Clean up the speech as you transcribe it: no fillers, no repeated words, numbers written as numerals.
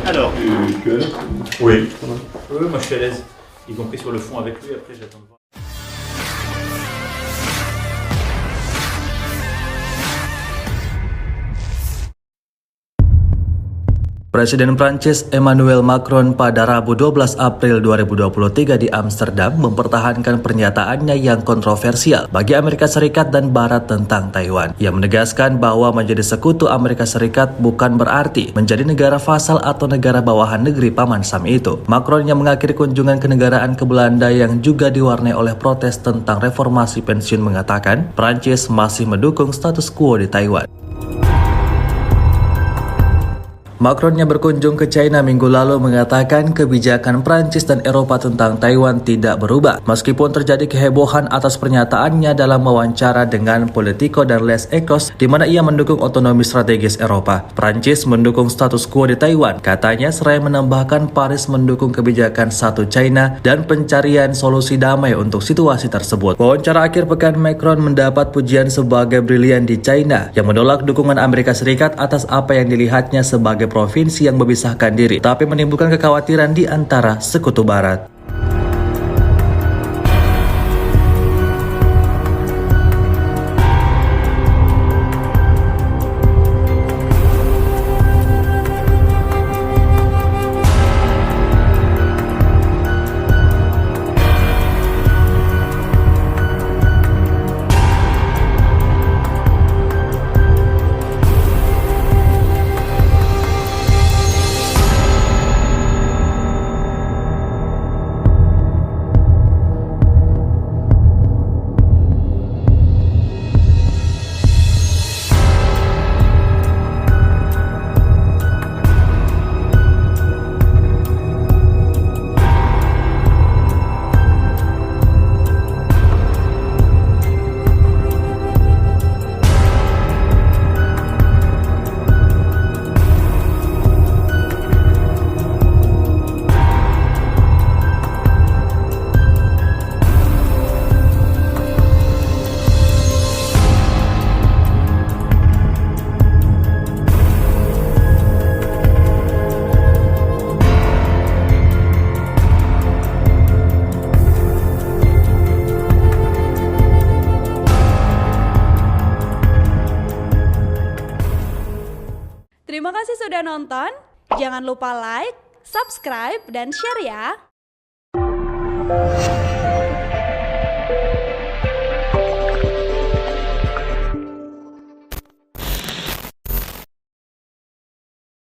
Alors, Tu es là? oui. Oui, moi je suis à l'aise, y compris sur le fond avec lui, après j'attends de voir. Presiden Prancis Emmanuel Macron pada Rabu 12 April 2023 di Amsterdam mempertahankan pernyataannya yang kontroversial bagi Amerika Serikat dan Barat tentang Taiwan. Ia menegaskan bahwa menjadi sekutu Amerika Serikat bukan berarti menjadi negara vasal atau negara bawahan negeri Paman Sam itu. Macron yang mengakhiri kunjungan kenegaraan ke Belanda yang juga diwarnai oleh protes tentang reformasi pensiun mengatakan Prancis masih mendukung status quo di Taiwan. Macron yang berkunjung ke China minggu lalu mengatakan kebijakan Prancis dan Eropa tentang Taiwan tidak berubah. Meskipun terjadi kehebohan atas pernyataannya dalam wawancara dengan Politico dan Les Echos, di mana ia mendukung otonomi strategis Eropa. Prancis mendukung status quo di Taiwan. Katanya seraya menambahkan Paris mendukung kebijakan satu China dan pencarian solusi damai untuk situasi tersebut. Wawancara akhir pekan Macron mendapat pujian sebagai brilian di China yang menolak dukungan Amerika Serikat atas apa yang dilihatnya sebagai provinsi yang memisahkan diri, tapi menimbulkan kekhawatiran di antara sekutu Barat. Terima kasih sudah nonton. Jangan lupa like, subscribe, dan share ya.